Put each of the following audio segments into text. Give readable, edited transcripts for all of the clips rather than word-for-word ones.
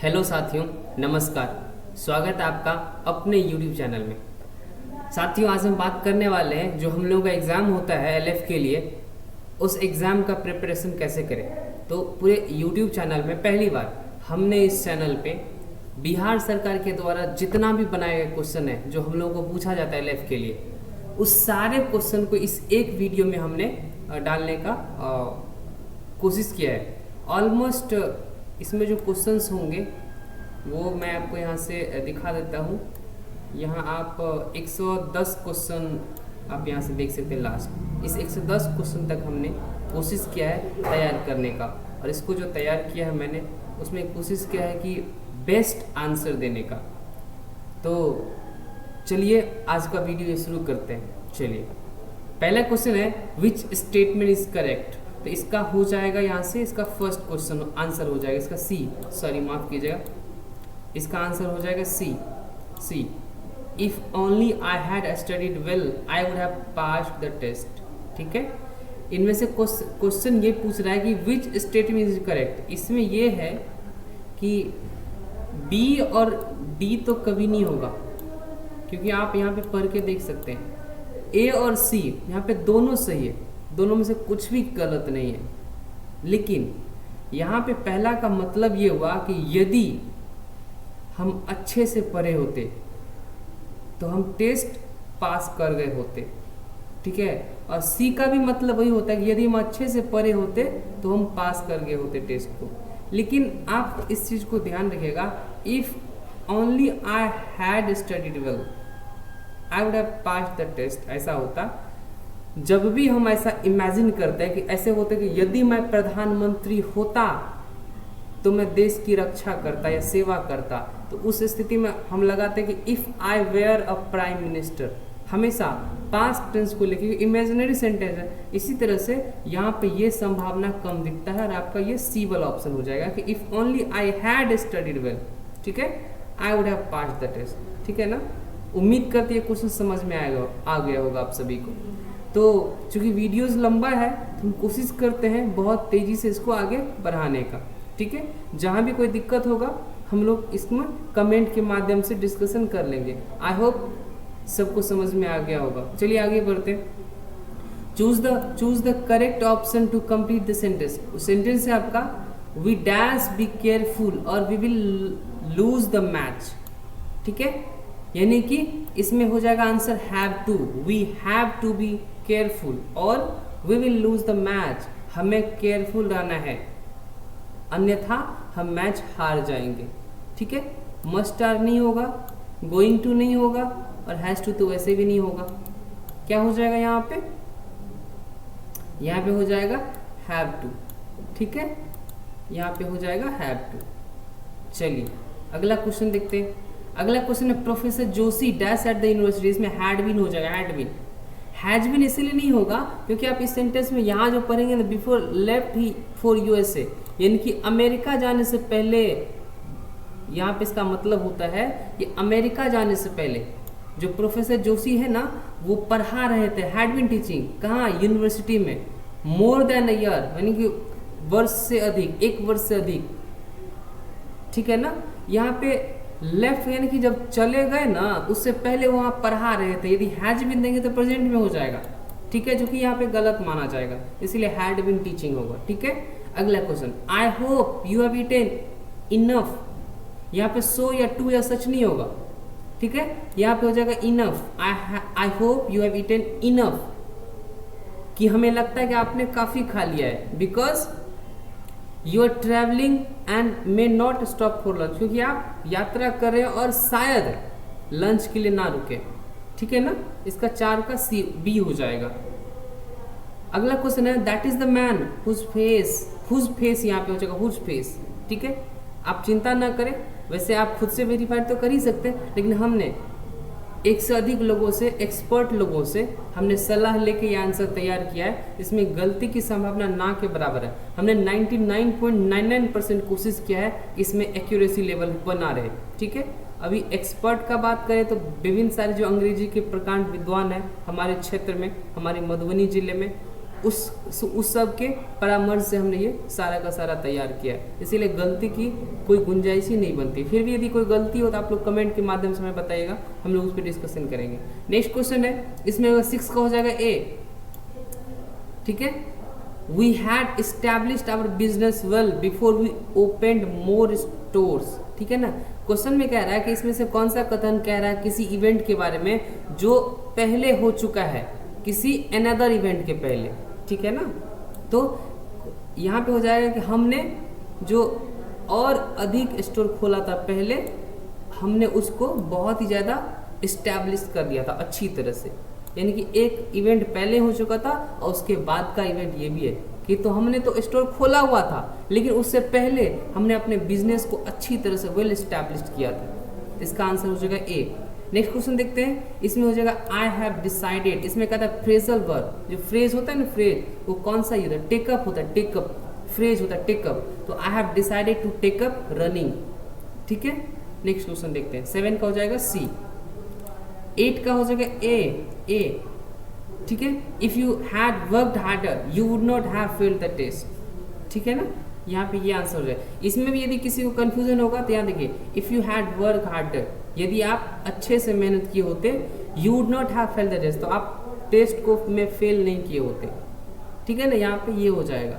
Hello साथियों, नमस्कार। स्वागत है आपका अपने YouTube चैनल में। साथियों, आज हम बात करने वाले हैं जो हम लोगों का एग्ज़ाम होता है LF के लिए, उस एग्ज़ाम का प्रिपरेशन कैसे करें। तो पूरे YouTube चैनल में पहली बार हमने इस चैनल पे बिहार सरकार के द्वारा जितना भी बनाए गए क्वेश्चन है जो हम लोगों को पूछा जाता है LF के लिए, उस सारे क्वेश्चन को इस एक वीडियो में हमने डालने का कोशिश किया है। ऑलमोस्ट इसमें जो क्वेश्चंस होंगे वो मैं आपको यहाँ से दिखा देता हूँ। यहाँ आप 110 क्वेश्चन आप यहाँ से देख सकते हैं। लास्ट इस 110 क्वेश्चन तक हमने कोशिश किया है तैयार करने का, और इसको जो तैयार किया है मैंने उसमें कोशिश किया है कि बेस्ट आंसर देने का। तो चलिए आज का वीडियो शुरू करते हैं। चलिए, पहला क्वेश्चन है विच स्टेटमेंट इज करेक्ट। तो इसका हो जाएगा यहाँ से, इसका फर्स्ट क्वेश्चन आंसर हो जाएगा इसका सी, सॉरी माफ कीजिएगा, इसका आंसर हो जाएगा C. If only I had studied well I would have passed the test. ठीक है, इनमें से क्वेश्चन ये पूछ रहा है कि विच स्टेटमेंट इज करेक्ट। इसमें ये है कि बी और डी तो कभी नहीं होगा, क्योंकि आप यहाँ पे पढ़ के देख सकते हैं ए और सी यहाँ पे दोनों सही है, दोनों में से कुछ भी गलत नहीं है। लेकिन यहाँ पे पहला का मतलब ये हुआ कि यदि हम अच्छे से पढ़े होते तो हम टेस्ट पास कर गए होते। ठीक है, और सी का भी मतलब वही होता है कि यदि हम अच्छे से पढ़े होते तो हम पास कर गए होते टेस्ट को। लेकिन आप इस चीज़ को ध्यान रखिएगा, if only I had studied well I would have passed the test. ऐसा होता जब भी हम ऐसा इमेजिन करते हैं कि ऐसे होते कि यदि मैं प्रधानमंत्री होता तो मैं देश की रक्षा करता या सेवा करता, तो उस स्थिति में हम लगाते कि if I were a prime minister. हमेशा पास्ट टेंस को लेके इमेजिनरी सेंटेंस है, इसी तरह से यहाँ पे ये संभावना कम दिखता है और आपका ये सी वाला ऑप्शन हो जाएगा कि if only I had studied well, ठीक है, I would have passed the test. ठीक है ना, उम्मीद करती है क्वेश्चन समझ में आ गया होगा आप सभी को। तो चूंकि वीडियोस लंबा है तो हम कोशिश करते हैं बहुत तेजी से इसको आगे बढ़ाने का। ठीक है, जहाँ भी कोई दिक्कत होगा हम लोग इसमें कमेंट के माध्यम से डिस्कशन कर लेंगे। आई होप सबको समझ में आ गया होगा। चलिए आगे बढ़ते हैं। Choose the correct option to complete the sentence. Sentence है आपका वी डैश बी केयरफुल और we will lose the match. ठीक है, यानी कि इसमें हो जाएगा answer have to. We have to be careful और we will lose the match. हमें केयरफुल रहना है, अन्यथा हम मैच हार जाएंगे। ठीक है, मस्ट आर नहीं होगा, गोइंग टू नहीं होगा और हैज टू तो वैसे भी नहीं होगा। क्या हो जाएगा यहाँ पे? यहाँ पे हो जाएगा हैव टू। ठीक है, यहाँ पे हो जाएगा हैव टू। चलिए अगला क्वेश्चन देखते हैं। अगला क्वेश्चन है professor Joshi dash at the university. इसमें हैड बीन हो जाएगा, हैड बीन। हैज बीन इसलिए नहीं होगा क्योंकि आप इस सेंटेंस में यहाँ जो पढ़ेंगे ना, before left he for USA, यानी कि अमेरिका जाने से पहले। यहाँ पे इसका मतलब होता है कि अमेरिका जाने से पहले जो प्रोफेसर जोशी है ना, वो पढ़ा रहे थे, हैड बीन टीचिंग। कहाँ? यूनिवर्सिटी में। मोर देन अ ईयर, यानी कि वर्ष से अधिक, एक वर्ष से अधिक। ठीक है ना, यहाँ पे लेफ्ट यानी कि जब चले गए ना उससे पहले वहाँ पढ़ा रहे थे। यदि हैज बीन देंगे तो प्रेजेंट में हो जाएगा। ठीक है, जो कि यहाँ पे गलत माना जाएगा, इसलिए हैड बीन टीचिंग होगा। ठीक है, अगला question I hope you have eaten enough. यहाँ पे सो या टू या सच नहीं होगा। ठीक है, यहाँ पे हो जाएगा enough. I hope you have eaten enough, कि हमें लगता है कि आपने काफी खा लिया है। Because you are travelling and may not stop for lunch, क्योंकि आप यात्रा कर रहे हैं और शायद लंच के लिए ना रुके। ठीक है ना, इसका 4 का सी बी हो जाएगा। अगला क्वेश्चन है that is the man whose face यहाँ पे हो जाएगा हुज फेस। ठीक है, आप चिंता ना करें, वैसे आप खुद से वेरीफाइड तो कर ही सकते हैं, लेकिन हमने एक से अधिक लोगों से, एक्सपर्ट लोगों से हमने सलाह लेके ये आंसर तैयार किया है। इसमें गलती की संभावना ना के बराबर है। हमने 99.99% कोशिश किया है इसमें एक्यूरेसी लेवल बना रहे। ठीक है, अभी एक्सपर्ट का बात करें तो विभिन्न सारे जो अंग्रेजी के प्रकांड विद्वान हैं हमारे क्षेत्र में, हमारे मधुबनी जिले में, उस सब के परामर्श से हमने ये सारा का सारा तैयार किया है, इसीलिए गलती की कोई गुंजाइश ही नहीं बनती। फिर भी यदि कोई गलती हो तो आप लोग कमेंट के माध्यम से हमें बताइएगा, हम लोग उस पर डिस्कशन करेंगे। नेक्स्ट क्वेश्चन है, इसमें 6 का हो जाएगा ए, ठीक है। We had established our business well before we opened more stores, ठीक है ना। क्वेश्चन में कह रहा है कि इसमें से कौन सा कथन कह रहा है किसी इवेंट के बारे में जो पहले हो चुका है, किसी अनदर इवेंट के पहले, ठीक है ना। तो यहाँ पे हो जाएगा कि हमने जो और अधिक स्टोर खोला था पहले, हमने उसको बहुत ही ज़्यादा इस्टेब्लिश कर दिया था अच्छी तरह से, यानी कि एक इवेंट पहले हो चुका था और उसके बाद का इवेंट ये भी है कि तो हमने तो स्टोर खोला हुआ था, लेकिन उससे पहले हमने अपने बिजनेस को अच्छी तरह से वेल इस्टेब्लिश्ड किया था। इसका आंसर हो जाएगा ए। नेक्स्ट क्वेश्चन देखते हैं, इसमें हो जाएगा आई हैव डिसाइडेड। इसमें कहता है फ्रेजल वर्ब, जो फ्रेज होता है ना, फ्रेज वो कौन सा होता है, टेकअप होता है, टेकअप फ्रेज होता है टेकअप। तो I have decided to take up running, ठीक है। नेक्स्ट क्वेश्चन देखते हैं, 7 का हो जाएगा सी, 8 का हो जाएगा ए, ठीक है। If you had worked harder you would not have failed the test, ठीक है ना। यहाँ पे ये आंसर हो जाए। इसमें भी यदि किसी को कंफ्यूजन होगा तो यहाँ देखिए, if you had work harder, यदि आप अच्छे से मेहनत किए होते, you would not have failed the test, तो आप टेस्ट को में फेल नहीं किए होते, ठीक है ना। यहाँ पे ये हो जाएगा,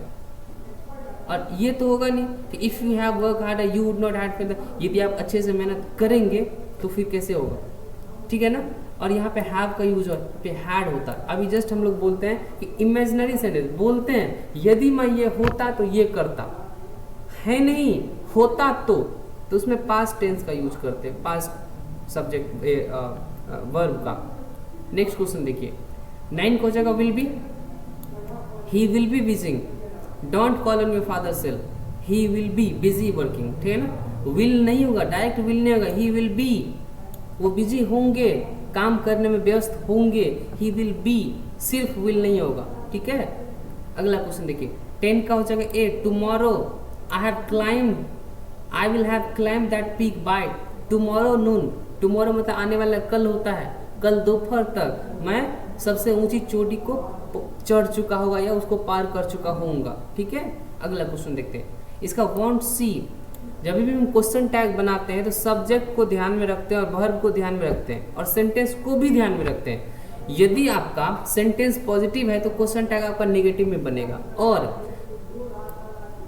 और ये तो होगा नहीं कि if you have work harder you would not have failed, यदि आप अच्छे से मेहनत करेंगे तो फिर कैसे होगा, ठीक है ना। और यहाँ पे हैव का यूज पे हैड होता है। अभी जस्ट हम लोग बोलते हैं कि इमेजिनरी सेंटेंस बोलते हैं, यदि मैं ये होता तो ये करता, है नहीं होता तो उसमें पास्ट टेंस का यूज करते हैं, पास्ट सब्जेक्ट वर्ब का। नेक्स्ट क्वेश्चन देखिए, 9 को हो जाएगा will be, he will be busying, don't call on your father cell, he will be busy working, ठीक है ना। विल नहीं होगा, डायरेक्ट विल नहीं होगा, ही विल बी, वो बिजी होंगे, काम करने में व्यस्त होंगे, ही विल बी, सिर्फ विल नहीं होगा, ठीक है। अगला क्वेश्चन देखिए, 10 का हो जाएगा A, tomorrow I have climbed, I will have climbed that peak by tomorrow noon. Tomorrow मतलब आने वाला कल होता है, कल दोपहर तक मैं सबसे ऊंची चोटी को चढ़ चुका होगा या उसको पार कर चुका होऊंगा, ठीक है। अगला क्वेश्चन देखते हैं, इसका वॉन्ट सी। जब भी हम क्वेश्चन टैग बनाते हैं तो सब्जेक्ट को ध्यान में रखते हैं और वर्ब को ध्यान में रखते हैं और सेंटेंस को भी ध्यान में रखते हैं। यदि आपका सेंटेंस पॉजिटिव है तो क्वेश्चन टैग आपका नेगेटिव में बनेगा, और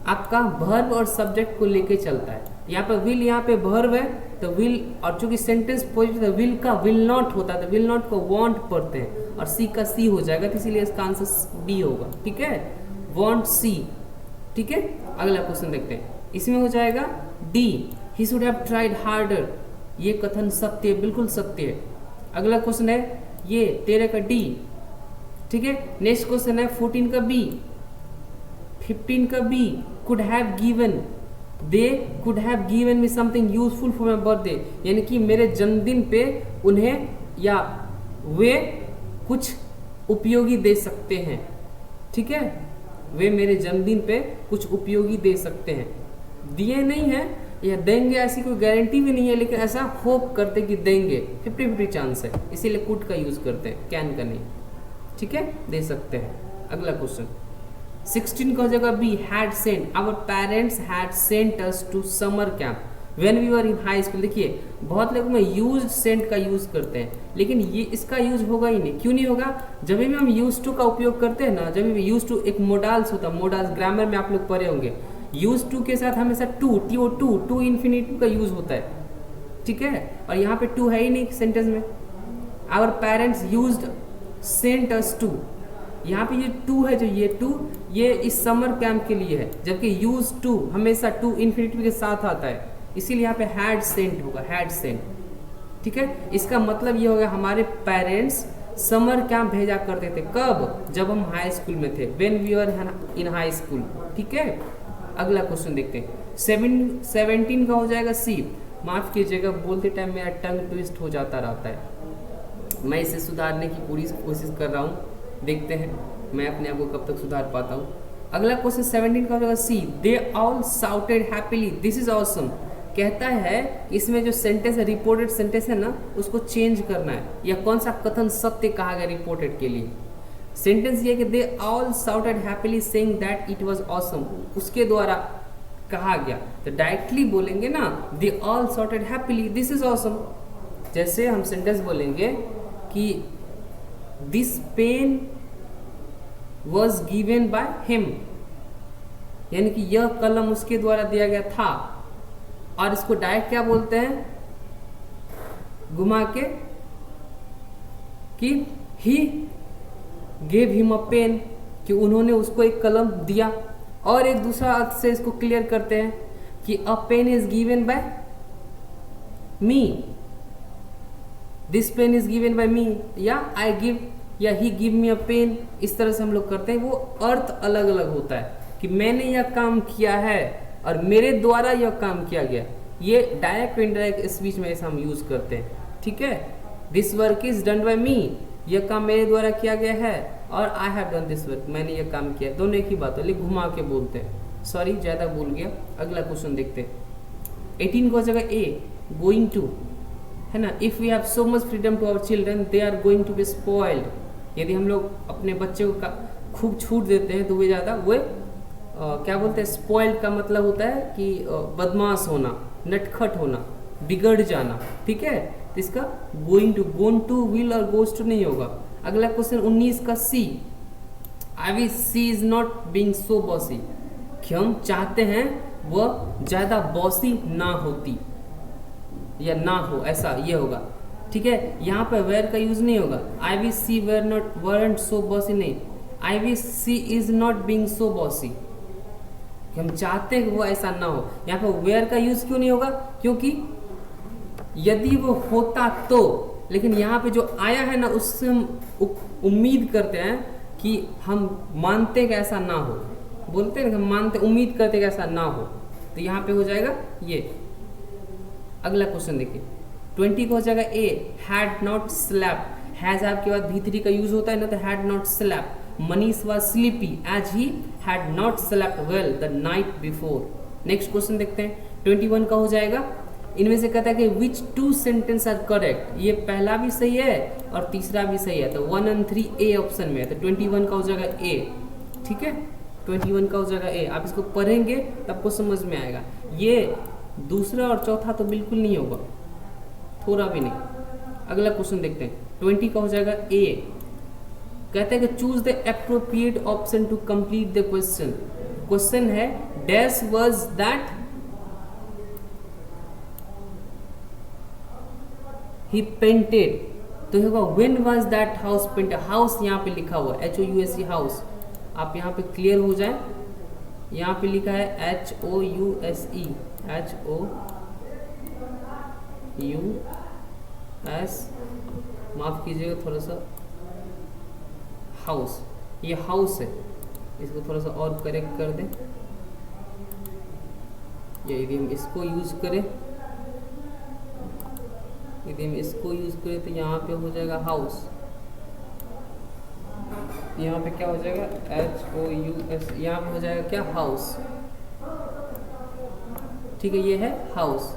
आपका वर्ब और सब्जेक्ट को लेके चलता है। यहाँ पे विल, यहाँ पे वर्ब है तो विल, और चूंकि सेंटेंस पॉजिटिव है विल का विल नॉट होता है तो विल नॉट को वांट पढ़ते हैं, और सी का सी हो जाएगा, तो इसीलिए इसका आंसर बी होगा, ठीक है, वांट सी, ठीक है। अगला क्वेश्चन देखते हैं, इसमें हो जाएगा D, he should have tried harder. ये कथन सत्य है, बिल्कुल सत्य है। अगला क्वेश्चन है ये 13 का डी, ठीक है। नेक्स्ट क्वेश्चन है 14 का बी, 15 का B, could have given, they could have given me something useful for my birthday, यानी कि मेरे जन्मदिन पे उन्हें या वे कुछ उपयोगी दे सकते हैं, ठीक है। वे मेरे जन्मदिन पे कुछ उपयोगी दे सकते हैं, दिए नहीं है या देंगे ऐसी कोई गारंटी भी नहीं है, लेकिन ऐसा होप करते कि देंगे, 50-50 चांस है, इसीलिए कुड का यूज करते हैं, कैन का नहीं, ठीक है, दे सकते हैं। अगला क्वेश्चन 16 का हो जाएगा B, had sent, our parents had sent us to summer camp when we were in high school. देखिए बहुत लोग में यूज सेंट का यूज करते हैं, लेकिन ये इसका यूज होगा ही नहीं। क्यों नहीं होगा? जब भी हम यूज टू का उपयोग करते हैं ना, जब भी यूज टू एक मोडाल्स होता है, मोडाल्स ग्रामर में आप लोग पढ़े होंगे, यूज टू के साथ हमेशा टू इन्फिनिटिव का यूज होता है, ठीक है। और यहाँ पे टू है ही नहीं सेंटेंस में। Our parents used sent us to, यहाँ पे ये टू है, जो ये टू ये इस समर कैंप के लिए है, जबकि यूज टू हमेशा टू इन्फिनिटिव के साथ आता है, इसीलिए यहाँ पे हैड सेंट होगा, हैड सेंट, ठीक है। इसका मतलब ये हो गया हमारे पेरेंट्स समर कैंप भेजा करते थे, कब? जब हम हाई स्कूल में थे, when we were in high school, ठीक है। अगला क्वेश्चन देखते हैं 17 का हो जाएगा सी। माफ कीजिएगा, बोलते टाइम मेरा टंग ट्विस्ट हो जाता रहता है, मैं इसे सुधारने की पूरी कोशिश कर रहा हूँ, देखते हैं मैं अपने आप को कब तक सुधार पाता हूँ। अगला क्वेश्चन 17 का हो जाएगा C, they all shouted happily this is awesome. कहता है इसमें जो सेंटेंस है, रिपोर्टेड सेंटेंस है ना, उसको चेंज करना है, या कौन सा कथन सत्य कहा गया रिपोर्टेड के लिए। सेंटेंस ये कि they all shouted happily saying that it was awesome, उसके द्वारा कहा गया। तो डायरेक्टली बोलेंगे ना they all shouted happily this is awesome. जैसे हम सेंटेंस बोलेंगे कि this pen was given by him, यानी कि यह कलम उसके द्वारा दिया गया था। और इसको डायरेक्ट क्या बोलते हैं, घुमा के, कि he gave him a pen, कि उन्होंने उसको एक कलम दिया। और एक दूसरा अर्थ से इसको क्लियर करते हैं कि a pen is given by me, this pen is given by me, या आई गिव, या ही गिव मी अ पेन। इस तरह से हम लोग करते हैं। वो अर्थ अलग अलग होता है कि मैंने यह काम किया है और मेरे द्वारा यह काम किया गया। ये डायरेक्ट इनडायरेक्ट स्पीच में ऐसा हम यूज करते हैं। ठीक है, this work is done by me, यह काम मेरे द्वारा किया गया है, और I have done this work, मैंने यह काम किया। दोनों एक ही बात है, लेकिन घुमा के बोलते हैं। सॉरी ज़्यादा बोल गया। अगला क्वेश्चन देखते हैं। 18 को जगह ए, गोइंग टू, है ना। If we have so much freedom to our children they are going to be spoiled. यदि हम लोग अपने बच्चे को खूब छूट देते हैं तो वे ज़्यादा वे क्या बोलते हैं, स्पॉइल्ड का मतलब होता है कि बदमाश होना, नटखट होना, बिगड़ जाना। ठीक है, तो इसका गोइंग टू विल और गोज टू नहीं होगा। अगला क्वेश्चन 19 का C, I wish she is not being so bossy, कि हम चाहते हैं वह ज़्यादा बॉसी ना होती या ना हो, ऐसा ये होगा। ठीक है, यहाँ पे वेयर का यूज नहीं होगा। I wish she weren't so bossy नहीं, I wish she is not being so bossy, हम चाहते हैं कि वो ऐसा ना हो। यहाँ पे वेयर का यूज क्यों नहीं होगा, क्योंकि यदि वो होता तो, लेकिन यहाँ पे जो आया है ना उससे हम उम्मीद करते हैं कि हम मानते हैं कि ऐसा ना हो, बोलते हैं कि हम मानते उम्मीद करते हैं कि ऐसा ना हो, तो यहाँ पे हो जाएगा ये। अगला क्वेश्चन देखिए 20 को हो जाएगा A, had not slapped. Has आपके बाद V3 का यूज होता है ना, तो had not slapped. Manish was sleepy as he had not slapped well the night before. Next question देखते हैं 21 का हो जाएगा। इनमें से कहता है कि विच टू सेंटेंस आर करेक्ट। ये पहला भी सही है और तीसरा भी सही है, तो 1 और 3 ए ऑप्शन में है, तो 21 का हो जाएगा ए। ठीक है, 21 का हो जाएगा ए। आप इसको पढ़ेंगे तब आपको समझ में आएगा। ये दूसरा और चौथा तो बिल्कुल नहीं होगा, थोड़ा भी नहीं। अगला क्वेश्चन देखते हैं 20 का हो जाएगा ए। कहते हैं कि choose the appropriate option to complete the question. Question है dash was that he painted, तो होगा when was that house painted. House यहाँ पे लिखा हुआ है HOUSE हाउस, आप यहाँ पे क्लियर हो जाए। यहाँ पे लिखा है HOUSE, HOUS, माफ कीजिएगा थोड़ा सा, हाउस, ये हाउस है, इसको थोड़ा सा और करेक्ट कर दें। या यदि हम इसको यूज करें, तो यहाँ पे हो जाएगा हाउस, यहाँ पे क्या हो जाएगा HOUS, यहाँ पे हो जाएगा क्या, हाउस। ठीक है, ये है हाउस।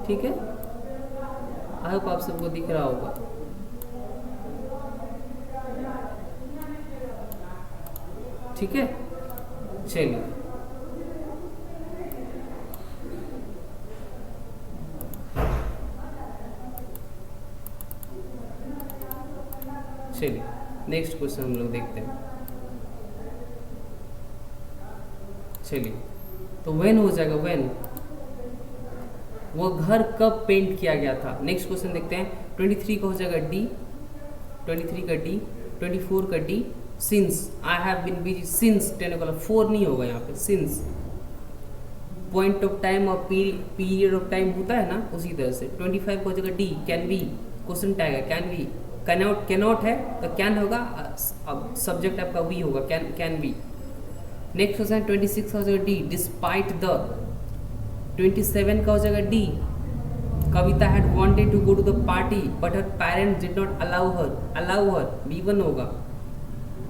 ठीक है, आई होप आप सबको दिख रहा होगा। ठीक है, चलिए नेक्स्ट क्वेश्चन हम लोग देखते हैं। चलिए, तो व्हेन हो जाएगा, व्हेन, वो घर कब पेंट किया गया था। नेक्स्ट क्वेश्चन देखते हैं 23 का हो जाएगा डी, 23 का डी, 24 का D, since I have been busy since 10 o'clock, 4 नहीं होगा यहाँ पे, सिंस पॉइंट ऑफ टाइम और पीरियड ऑफ टाइम होता है ना, उसी तरह से। 25 को हो जाएगा D, can be, question tag है कैन बी। कैनॉट है तो कैन होगा, अब सब्जेक्ट आपका वी होगा, कैन बी। नेक्स्ट क्वेश्चन 26 का हो जाएगा डी, डिस्पाइट द। 27 का हो जाएगा D, Kavita had wanted to go to the party but her parents did not allow her, B1 होगा।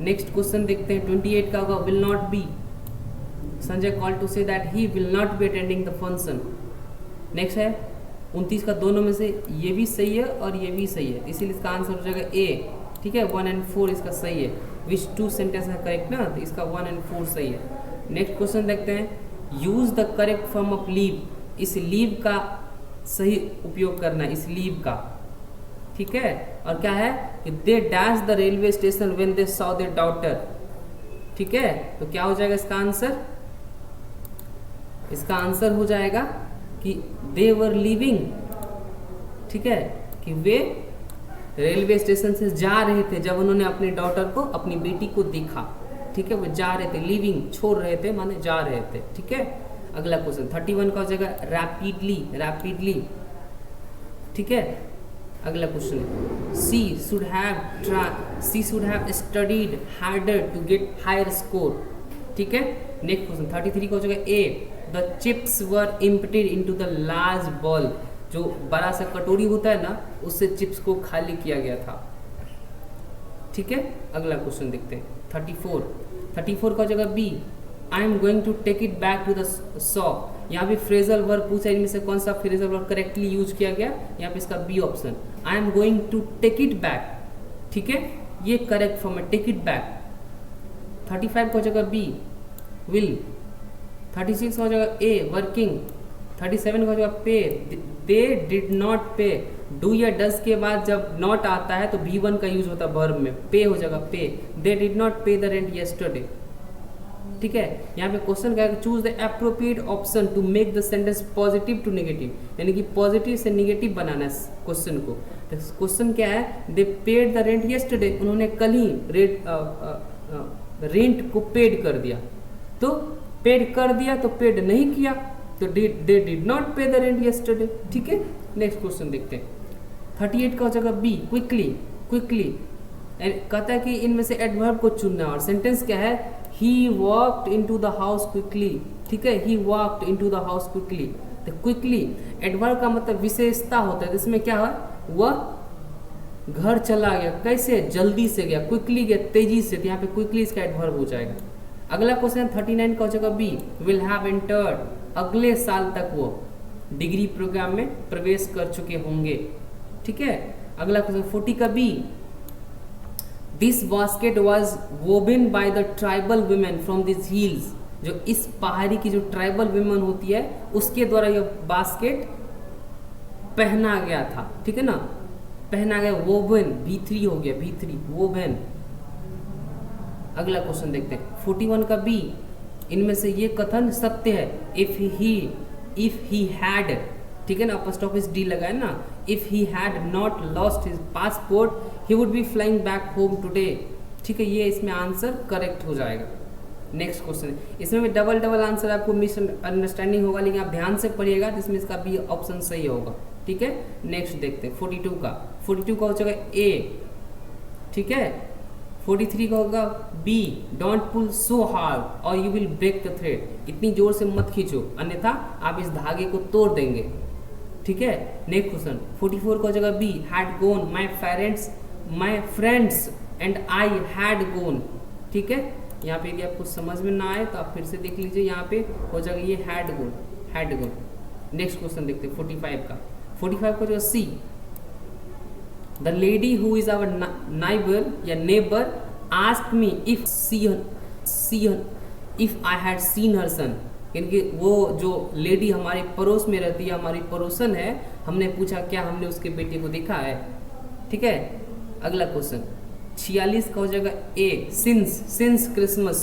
नेक्स्ट क्वेश्चन देखते हैं 28 का होगा will not be, Sanjay call to say that he will not be attending the function. नेक्स्ट है 29 का दोनों में से ये भी सही है और ये भी सही है, इसीलिए इसका आंसर हो जाएगा ए। ठीक है, 1 और 4 इसका सही है। विच टू सेंटेंस है करेक्ट ना, तो इसका 1 और 4 सही है। नेक्स्ट क्वेश्चन देखते हैं, use the correct form of leave. इस लीव का सही उपयोग करना है, इस लीव का। ठीक है, और क्या है कि they dash the railway station when they saw there daughter. ठीक है, तो क्या हो जाएगा इसका आंसर? इसका आंसर हो जाएगा कि दे वर लीविंग। ठीक है, कि वे रेलवे स्टेशन से जा रहे थे जब उन्होंने अपनी डॉटर को, अपनी बेटी को देखा। ठीक है, वो जा रहे थे, लीविंग छोड़ रहे थे माने जा रहे थे। ठीक है, अगला क्वेश्चन 31 का हो जाएगा रैपिडली, रैपिडली। ठीक है, अगला question, she should have studied harder to get higher score. ठीक है, नेक्स्ट क्वेश्चन 33 का हो जाएगा A, the chips were emptied into the large bowl. जो बड़ा सा कटोरी होता है ना, उससे चिप्स को खाली किया गया था। ठीक है, अगला क्वेश्चन देखते हैं 34 का जगह B, I am going to take it back to the shop. यहाँ पे फ्रेजल वर्ब पूछा, इनमें से कौन सा फ्रेजल वर्ब करेक्टली यूज किया गया? यहाँ पे इसका B option, I am going to take it back. ठीक है, ये करेक्ट फॉर्म है, टेक इट बैक। 35 का जगह बी, विल। 36 का जगह ए, वर्किंग। 37 का जगह पे, दे डिड नॉट पे। डू या डज के बाद जब नॉट आता है तो V1 का यूज होता है वर्ब में, पे हो जाएगा pay. They did not pay the rent yesterday. ठीक है, यहाँ पे क्वेश्चन क्या है, choose the appropriate option to make the sentence positive to negative, यानी कि पॉजिटिव से नेगेटिव बनाना है क्वेश्चन को। तो क्वेश्चन क्या है, दे पेड द रेंट यस्टरडे, उन्होंने कल ही रेंट को पेड कर दिया। तो पेड कर दिया तो पेड नहीं किया, तो दे did not pay the rent yesterday. ठीक है, नेक्स्ट क्वेश्चन देखते हैं 38 का हो जाएगा बी, क्विकली, क्विकली। कहता है कि इनमें से एडवर्ब को चुनना है, और सेंटेंस क्या है, he walked into the house quickly. ठीक है, he walked into the house quickly. तो क्विकली एडवर्ब का मतलब विशेषता होता है, जिसमें क्या है, वह घर चला गया, कैसे, जल्दी से गया, क्विकली गया, तेजी से। तो यहाँ पे क्विकली इसका एडवर्ब हो जाएगा। अगला क्वेश्चन 39 का हो जाएगा बी, विल हैव एंटर्ड, अगले साल तक वो डिग्री प्रोग्राम में प्रवेश कर चुके होंगे। ठीक है, अगला क्वेश्चन 40 का B, this basket was woven by the tribal women from this hills. जो इस पहाड़ी की जो ट्राइबल वुमेन होती है, उसके द्वारा यह बास्केट पहना गया था। ठीक है ना, पहना गया, वोबन, V3 हो गया, V3 वोबन। अगला क्वेश्चन देखते हैं 41 का बी, इनमें से ये कथन सत्य है, इफ ही हैड। ठीक है ना, अपोस्ट्रोफी डी लगा है ना, if he had not lost his passport he would be flying back home today. ठीक है, ये इसमें आंसर करेक्ट हो जाएगा। नेक्स्ट क्वेश्चन, इसमें भी डबल आंसर आपको मिस अंडरस्टैंडिंग होगा, लेकिन आप ध्यान से पढ़िएगा तो इसमें इसका बी ऑप्शन सही होगा। ठीक है, नेक्स्ट देखते हैं 42 का हो जाएगा ए। ठीक है, 43 का होगा B, don't pull so hard और you will break the thread. इतनी जोर से मत खींचो, अन्यथा आप इस धागे को तोड़ देंगे। ठीक है, नेक्स्ट क्वेश्चन 44 का जगह B, had gone, my friends and I had gone. ठीक है, यहाँ पे यदि आपको समझ में ना आए तो आप फिर से देख लीजिए, यहाँ पे हो जाएगा ये हैड गोन। नेक्स्ट क्वेश्चन देखते हैं 45 का जो C, the lady who is our neighbour asked me if I had seen her son. यानी वो जो लेडी हमारे पड़ोस में रहती है, हमारी पड़ोसन है, हमने पूछा क्या हमने उसके बेटे को देखा है। ठीक है, अगला क्वेश्चन 46 का हो जाएगा A, since Christmas,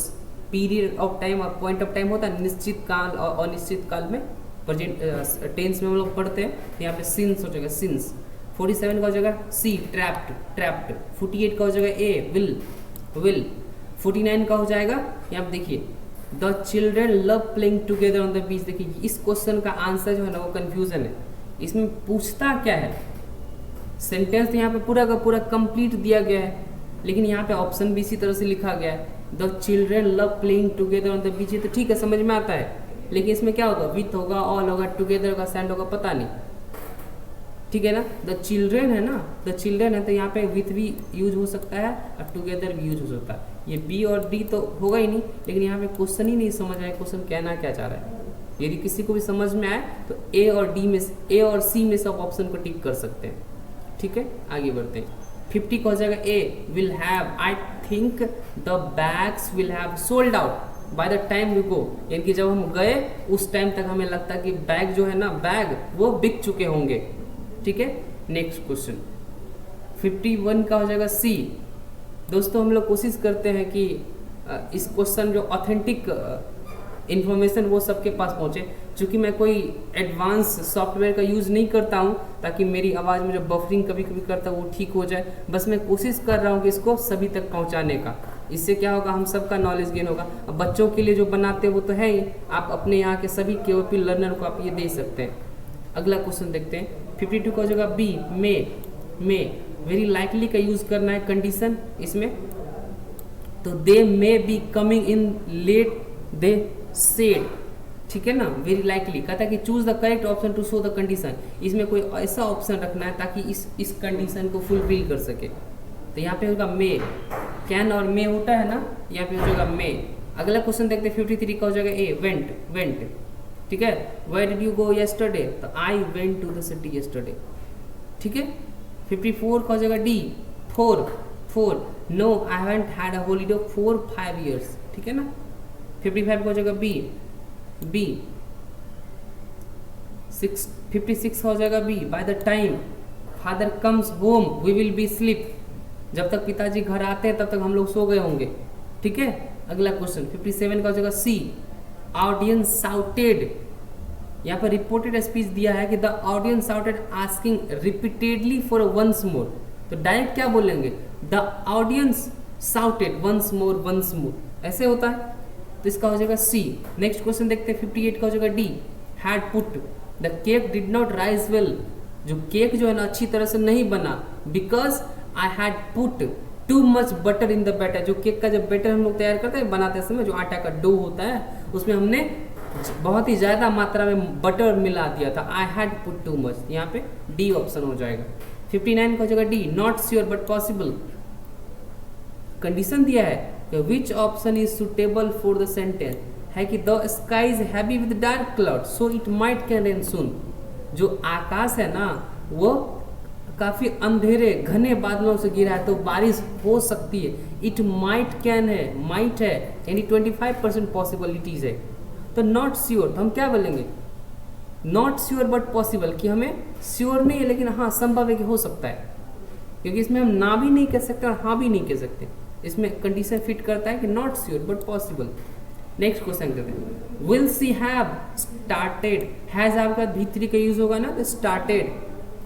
period of time और पॉइंट ऑफ टाइम होता है निश्चित काल और अनिश्चित काल में, प्रेजेंट टेंस में हम लोग पढ़ते हैं, तो यहाँ पे सिंस हो जाएगा सिंस। 47 का हो जाएगा सी, ट्रैप्ड। 48 का हो जाएगा ए, विल। 49 का हो जाएगा, यहाँ पे देखिए, the children love playing together on the beach. देखिए इस क्वेश्चन का आंसर जो है ना वो कंफ्यूजन है, इसमें पूछता क्या है, सेंटेंस तो यहाँ पे पूरा का पूरा कंप्लीट दिया गया है, लेकिन यहाँ पे ऑप्शन भी इसी तरह से लिखा गया है, the children love playing together on the beach. ये तो ठीक है, समझ में आता है, लेकिन इसमें क्या होगा, विथ होगा, ऑल होगा, टुगेदर होगा, सैंड होगा, पता नहीं। ठीक है ना, द चिल्ड्रेन है ना, द चिल्ड्रेन है तो यहाँ पे विथ भी यूज हो सकता है और टुगेदर भी यूज हो सकता है। ये बी और डी तो होगा ही नहीं, लेकिन यहाँ पे क्वेश्चन ही नहीं समझ आया, क्वेश्चन कहना क्या चाह रहा है। यदि किसी को भी समझ में आए तो ए और सी में से आप ऑप्शन को टिक कर सकते हैं। ठीक है, आगे बढ़ते हैं। 50 का हो जाएगा A, will have, I think the bags will have sold out by the time we go, यानी कि जब हम गए उस टाइम तक हमें लगता है कि बैग जो है ना, बैग वो बिक चुके होंगे। ठीक है, नेक्स्ट क्वेश्चन 51 का हो जाएगा सी। दोस्तों हम लोग कोशिश करते हैं कि इस क्वेश्चन जो ऑथेंटिक इन्फॉर्मेशन वो सबके पास पहुंचे, क्योंकि मैं कोई एडवांस सॉफ्टवेयर का यूज़ नहीं करता हूं ताकि मेरी आवाज़ में जो बफरिंग कभी कभी करता है वो ठीक हो जाए। बस मैं कोशिश कर रहा हूं कि इसको सभी तक पहुंचाने का। इससे क्या होगा, हम सबका नॉलेज गेन होगा। अब बच्चों के लिए जो बनाते हैं वो तो है ही, आप अपने यहाँ के सभी केओपी लर्नर को आप ये दे सकते हैं। अगला क्वेश्चन देखते हैं। 52 का हो जाएगा बी, मे वेरी लाइकली का यूज़ करना है कंडीशन इसमें, तो they may be coming in late they said. ठीक है ना, वेरी लाइकली कहता है कि choose the correct option to show the condition. इसमें कोई ऐसा ऑप्शन रखना है ताकि इस कंडीशन को फुलफिल कर सके। तो यहाँ पे होगा मे, कैन और मे होता है ना, यहाँ पे हो जाएगा मे। अगला क्वेश्चन देखते हैं 53 का हो जाएगा ए, वेंट। ठीक है, where did you go yesterday, तो I went to the city yesterday. ठीक है, 54 का हो जाएगा D, for, no I haven't had a holiday for 5 years। ठीक है ना, 55 का हो जाएगा बी, 56 का हो जाएगा B, by the time father comes home we will be sleep. जब तक पिताजी घर आते हैं तब तक हम लोग सो गए होंगे। ठीक है, अगला क्वेश्चन 57 का हो जाएगा सी, ऑडियंस साउटेड। यहाँ पर रिपोर्टेड स्पीच दिया है कि the audience shouted asking repeatedly for once more, तो डायरेक्ट क्या बोलेंगे, the audience shouted once more, ऐसे होता है। तो इसका हो जाएगा सी। नेक्स्ट क्वेश्चन देखते हैं 58 का हो जाएगा D, had put, the cake did not rise well, जो केक जो है ना अच्छी तरह से नहीं बना, because I had put too much butter in the batter. जो केक का जब बैटर हम लोग तैयार करते हैं बनाते समय, जो आटा का डो होता है उसमें हमने बहुत ही ज़्यादा मात्रा में बटर मिला दिया था, आई हैड पुट टू मच। यहाँ पे डी ऑप्शन हो जाएगा। 59 का हो जाएगा D, not sure but possible. Condition दिया है कि which option is suitable for the sentence, है कि the sky is heavy with dark cloud so it might can rain soon. जो आकाश है ना वो काफ़ी अंधेरे घने बादलों से गिरा है तो बारिश हो सकती है। इट माइट कैन है, माइट है, यानी 25% पॉसिबिलिटीज है। तो नॉट श्योर, तो हम क्या बोलेंगे, नॉट श्योर बट पॉसिबल, कि हमें श्योर नहीं है लेकिन हाँ संभव है कि हो सकता है, क्योंकि इसमें हम ना भी नहीं कह सकते और हाँ भी नहीं कह सकते। इसमें कंडीशन फिट करता है कि not sure but possible. Next question करते हैं, will she have started, has आपका भीतरी का यूज होगा ना, तो started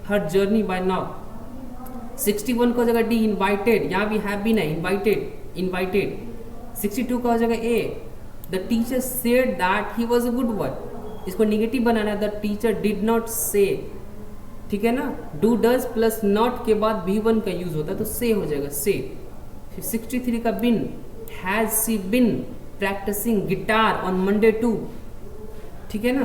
her journey by now. 61 का हो जाएगा डी, इन्वाइटेड, यहाँ भी हैव भी नहीं, इन्वाइटेड। 62 का हो जाएगा A, the teacher said that he was a good word. इसको निगेटिव बनाना है, द टीचर डिड नॉट से। ठीक है ना, डू डज प्लस नॉट के बाद भी1 का यूज होता है तो से हो जाएगा, से। 63 का been, has she been practising guitar on Monday too. ठीक है ना,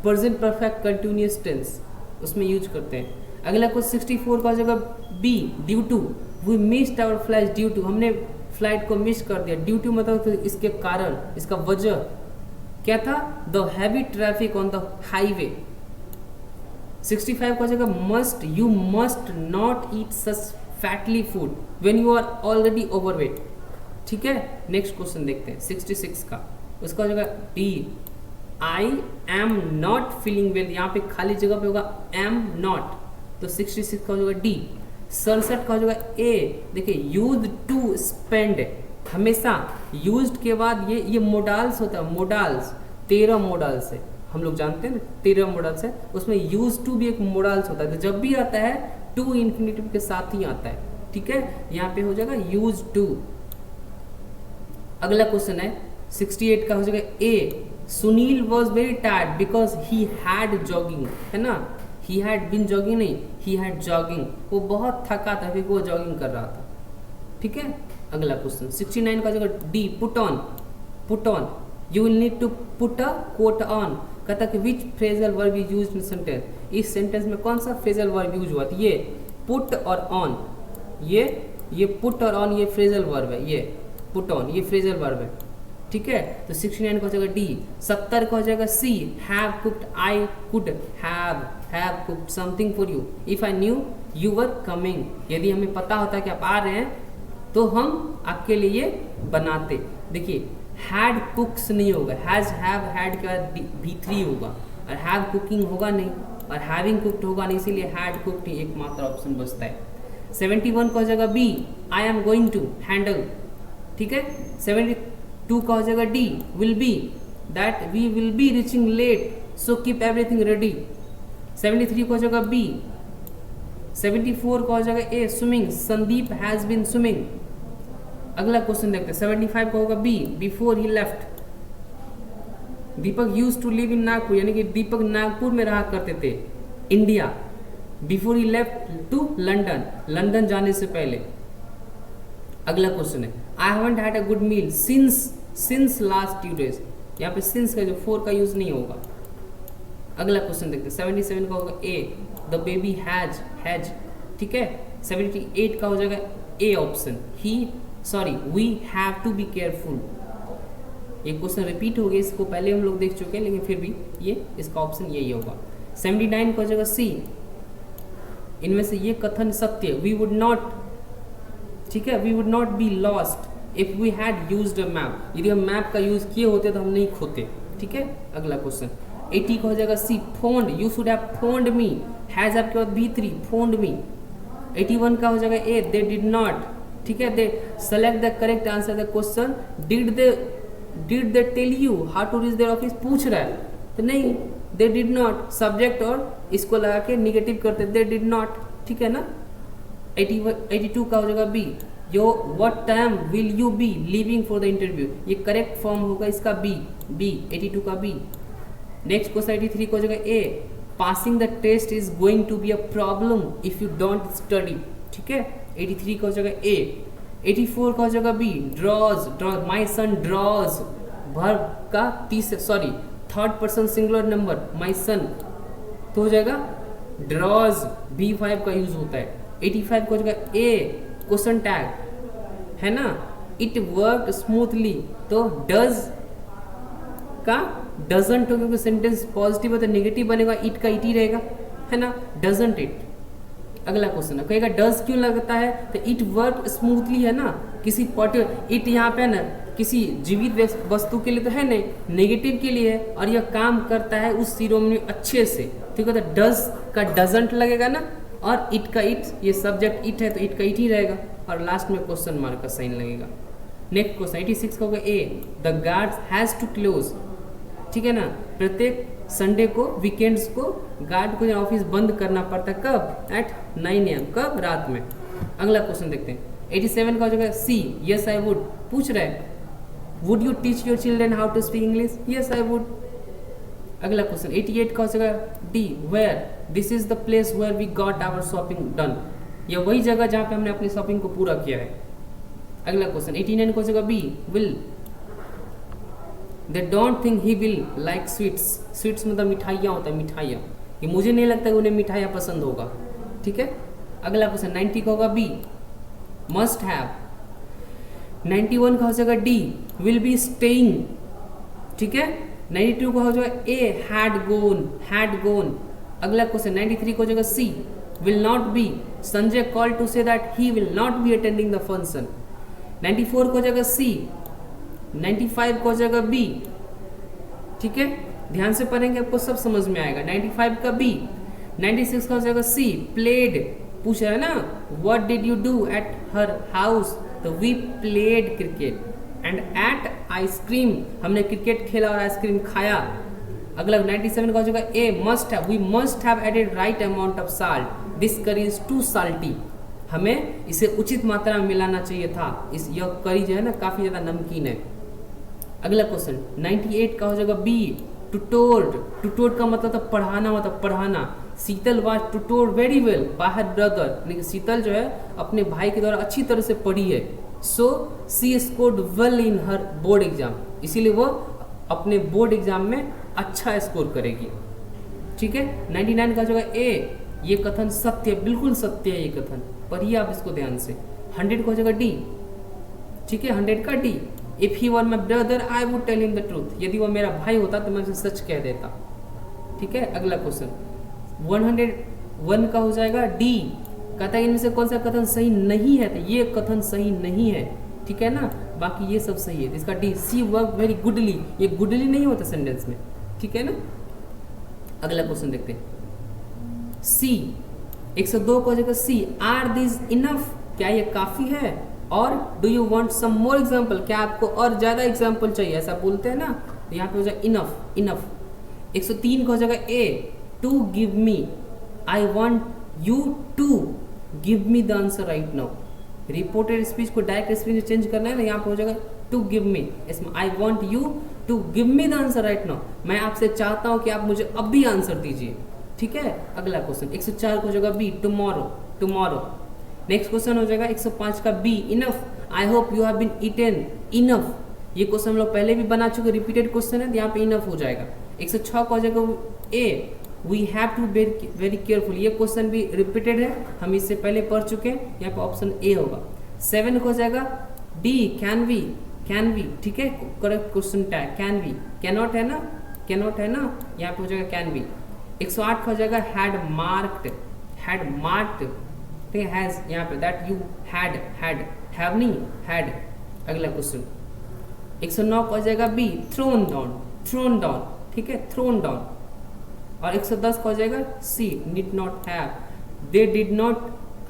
प्रेजेंट परफेक्ट कंटिन्यूअस टेंस उसमें यूज करते हैं। अगला कुछ 64 का हो जाएगा B, due to, we missed our flight due to, हमने फ्लाइट को मिस कर दिया। ड्यू टू मतलब तो इसके कारण, इसका वजह क्या था, the heavy traffic on the highway. 65 का हो जाएगा must, you must not eat such fatty food when you are already overweight. ठीक है, नेक्स्ट क्वेश्चन देखते हैं 66 का, उसका हो जाएगा D, I am not feeling well, यहाँ पे खाली जगह पे होगा एम नॉट, तो 66 का हो जाएगा डी। 67 का हो जाएगा ए, देखिए यूज्ड टू स्पेंड, हमेशा यूज्ड के बाद ये मोडाल्स होता है, मोडाल्स 13 मोडाल्स है, हम लोग जानते हैं ना 13 मोडाल्स है, उसमें यूज टू भी एक मोडाल्स होता है, तो जब भी आता है टू इन्फिनिटिव के साथ ही आता है। ठीक है, यहाँ पे हो जाएगा यूज टू। अगला क्वेश्चन है 68 का हो जाएगा A, Sunil was very tired because he had jogging, है ना, ही हैड बिन जॉगिंग नहीं, ही हैड जॉगिंग, वो बहुत थका था क्योंकि वो जॉगिंग कर रहा था। ठीक है, अगला क्वेश्चन 69 का हो जाएगा D, put on, you will need to put a coat on, कहता कि which phrasal verb is used in sentence, इस सेंटेंस में कौन सा फ्रेजल वर्ब यूज हुआ, तो ये पुट और ऑन, ये पुट और ऑन ये फ्रेजल वर्ब है, ये पुट ऑन ये फ्रेजल वर्ब है। ठीक है, तो 69 का हो जाएगा डी। 70 का हो जाएगा C, have cooked, I could have cooked something for you if I knew you were coming. यदि हमें पता होता कि आप आ रहे हैं तो हम आपके लिए बनाते। देखिए हैड कुक्स नहीं होगा, हैज हैव हैड के बाद V3 होगा और हैव कुकिंग होगा नहीं और हैविंग कुक्ड होगा नहीं, इसीलिए हैड कुक्ड ही एकमात्र ऑप्शन बचता है। 71 का हो जाएगा B, I am going to handle, ठीक है। 72 का हो जाएगा D, will be, that we will be reaching late so keep everything ready. 73 का हो जाएगा बी। 74 का हो जाएगा A, swimming, Sandeep has been swimming. अगला क्वेश्चन देखते हैं। 75 का होगा B, before he left, Deepak used to live in Nagpur, यानी कि दीपक नागपुर में रहा करते थे, India. Before he left to London, London जाने से पहले। अगला क्वेश्चन है, I haven't had a good meal since last 2 days, यहाँ पे सिंस का जो 4 का यूज नहीं होगा। अगला क्वेश्चन देखते हैं। 77 का होगा ए, द बेबी हैज, ठीक है। 78 का हो जाएगा A option, we have to be careful. ये क्वेश्चन रिपीट हो गया, इसको पहले हम लोग देख चुके हैं लेकिन फिर भी ये इसका ऑप्शन यही होगा। 79 का हो जाएगा सी, इनमें से ये कथन सत्य, वी वुड नॉट, ठीक है, we would not be lost if we had used a map, यदि हम मैप का यूज किए होते तो हम नहीं खोते, ठीक है। अगला क्वेश्चन 80 का हो जाएगा C, phoned, you should have phoned me, has आपके बाद V3, फोन्ड मी। 81 का हो जाएगा ए, दे डिड नॉट, ठीक है, they select the correct answer the question, did they tell you how to reach their office, पूछ रहा है तो नहीं, दे डिड नॉट, सब्जेक्ट और इसको लगा के निगेटिव करते, दे डिड नॉट, ठीक है ना। 82 का हो जाएगा B, so what time will you be leaving for the interview, ये करेक्ट फॉर्म होगा इसका बी 82 का बी। नेक्स्ट क्वेश्चन 83 का हो जाएगा A, passing the test is going to be a problem if you don't study, ठीक है। 83 का हो जाएगा ए। 84 का हो जाएगा बी, ड्रॉज, माई सन ड्रॉज, वर्ब का थर्ड पर्सन सिंगुलर नंबर, माई सन, तो हो जाएगा ड्रॉज, B5 का यूज होता है। 85 का हो जाएगा ए, क्वेश्चन टैग, है ना। इट वर्क स्मूथली, तो डज का डजंट हो, क्योंकि सेंटेंस पॉजिटिव है तो नेगेटिव बनेगा, इट का इट ही रहेगा, है ना, डजंट इट। अगला क्वेश्चन है, कहेगा डज क्यों लगता है, तो इट वर्क स्मूथली है ना, किसी पर्टिकुलर, इट यहाँ पे है ना किसी जीवित वस्तु के लिए तो है नहीं, नेगेटिव के लिए है और यह काम करता है उस सिरोमनी अच्छे से, ठीक है। तो डज का डजंट लगेगा ना, और इट का इट, ये सब्जेक्ट इट है तो इट का इट ही रहेगा, और लास्ट में क्वेश्चन मार्क का साइन लगेगा। नेक्स्ट क्वेश्चन 86 का होगा A, the guards has to close, ठीक है ना, प्रत्येक संडे को, वीकेंड्स को गार्ड को ऑफिस बंद करना पड़ता है, कब, एट 9 AM, कब, रात में। अगला क्वेश्चन देखते हैं। 87 का हो जाएगा सी, यस आई वुड, पूछ रहे हैं would you teach your children how to speak English, yes I would. अगला क्वेश्चन 88 का हो जाएगा D, where, this is the place where we got our shopping done, यह वही जगह जहाँ पे हमने अपनी शॉपिंग को पूरा किया है। अगला क्वेश्चन 89 का हो जाएगा B, will, they don't think he will like sweets, sweets मतलब मिठाइयाँ होता है, मिठाइयाँ, कि मुझे नहीं लगता कि उन्हें मिठाइयाँ पसंद होगा, ठीक है। अगला क्वेश्चन 90 का होगा बी, मस्ट हैव। 91 का हो जाएगा डी, विल बी स्टेइंग, ठीक है। 92 का हो जाएगा ए, हैड गोन। अगला क्वेश्चन 93 का हो जाएगा C, will not be, Sanjay call to say that he will not be attending the function. 94 का हो जाएगा सी। 95 का हो जाएगा बी, ठीक है, ध्यान से पढ़ेंगे आपको सब समझ में आएगा। 95 का बी। 96 का हो जाएगा सी, प्लेड, पूछ रहा है ना what did you do at her house, तो we played cricket, and ate ice cream, हमने क्रिकेट खेला और आइसक्रीम खाया। अगला 97 का हो जाएगा A, must have, we must have added right amount of salt, this curry is too salty, हमें इसे उचित मात्रा में मिलाना चाहिए था, यह करी जो है ना काफी ज्यादा नमकीन है। अगला क्वेश्चन 98 का हो जाएगा बी, टूटोर्ड, टूटोर्ड का मतलब था पढ़ाना, मतलब पढ़ाना। Sheetal was tutored very well by her brother, लेकिन शीतल जो है अपने भाई के द्वारा अच्छी तरह से पढ़ी है। So she scored well in her board exam, इसीलिए वो अपने बोर्ड एग्जाम में अच्छा स्कोर करेगी, ठीक है। 99 का जो है ए, ये कथन सत्य, बिल्कुल सत्य है ये कथन, पढ़िए आप इसको ध्यान से। 100 का हो जाएगा डी, ठीक है, 100 का D. If he were my brother I would tell him the truth, यदि वो मेरा भाई होता तो मैं उसे सच कह देता। ठीक है, अगला क्वेश्चन 101 का हो जाएगा डी, कहता है इनमें से कौन सा कथन सही नहीं है, तो ये कथन सही नहीं है। ठीक है ना, बाकी ये सब सही है। इसका डी, सी वर्क वेरी गुडली, ये गुडली नहीं होता सेंटेंस में। ठीक है ना, अगला क्वेश्चन देखते हैं। सी 102 को जगह सी, आर दिस इनफ, क्या ये काफी है? और do you want some more example, क्या आपको और ज्यादा एग्जांपल चाहिए, ऐसा बोलते हैं ना, तो यहाँ पे हो जाए इनफ, इनफ। 103 को जगह A, to give me, I want you to give me the answer right now. Reported speech को डायरेक्ट स्पीच में चेंज करना है ना, यहाँ पे हो जाएगा टू गिव मी, इसमें I want you to give me the answer right now, मैं आपसे चाहता हूं कि आप मुझे अभी आंसर दीजिए। ठीक है, अगला क्वेश्चन 104 को जगह B, tomorrow, tomorrow. Next question हो जाएगा 105 का B, enough, I hope you have been eaten, enough. ये क्वेश्चन हम लोग पहले भी बना चुके, रिपीटेड क्वेश्चन है, यहाँ पे इनफ हो जाएगा। 106 को जगह A, we have to be very careful, ये क्वेश्चन भी रिपीटेड है, हम इससे पहले पढ़ चुके हैं, यहाँ पे ऑप्शन ए होगा। 7 को जाएगा D, can we, can we. ठीक है, correct question tag can we, cannot है ना, कैनॉट है ना, यहाँ पे हो जाएगा कैन वी। 108 हो जाएगा हैड मार्क्ड, हैड मार्क्ड, ठीक है, हैज यहाँ पे, दैट यू हैड, हैव नहीं, हैड। अगला क्वेश्चन 109 को हो जाएगा B, thrown down, thrown down. ठीक है, थ्रोन डाउन। और 110 को हो जाएगा C, did not have, they did not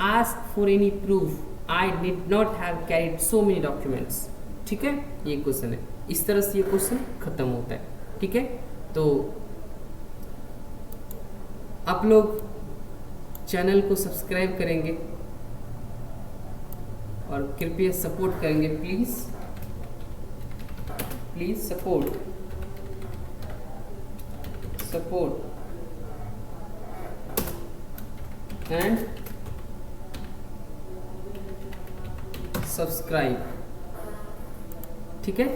ask for any proof, I did not have carried so many documents. ठीक है, ये क्वेश्चन है, इस तरह से ये क्वेश्चन खत्म होता है। ठीक है, तो आप लोग चैनल को सब्सक्राइब करेंगे और कृपया सपोर्ट करेंगे, please please support, support and subscribe. ठीक है,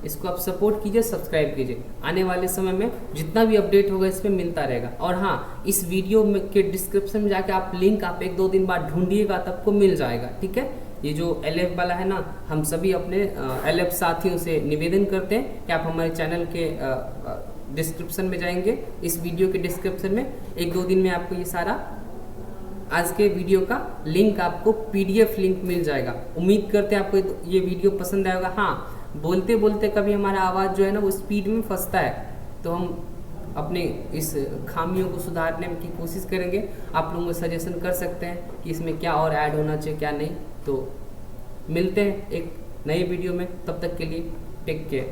इसको आप सपोर्ट कीजिए, सब्सक्राइब कीजिए, आने वाले समय में जितना भी अपडेट होगा इस पे मिलता रहेगा। और हाँ, इस वीडियो में के डिस्क्रिप्शन में जाके आप लिंक आप 1-2 दिन बाद ढूंढिएगा, तब को मिल जाएगा। ठीक है, ये जो LF वाला है ना, हम सभी अपने LF साथियों से निवेदन करते हैं कि आप हमारे चैनल के डिस्क्रिप्शन में जाएंगे, इस वीडियो के डिस्क्रिप्शन में 1-2 दिन में आपको ये सारा आज के वीडियो का लिंक, आपको PDF लिंक मिल जाएगा। उम्मीद करते हैं आपको ये वीडियो पसंद आएगा। हाँ, बोलते बोलते कभी हमारा आवाज़ जो है ना वो स्पीड में फंसता है, तो हम अपने इस खामियों को सुधारने की कोशिश करेंगे। आप लोगों को सजेशन कर सकते हैं कि इसमें क्या और ऐड होना चाहिए, क्या नहीं। तो मिलते हैं एक नए वीडियो में, तब तक के लिए टेक केयर।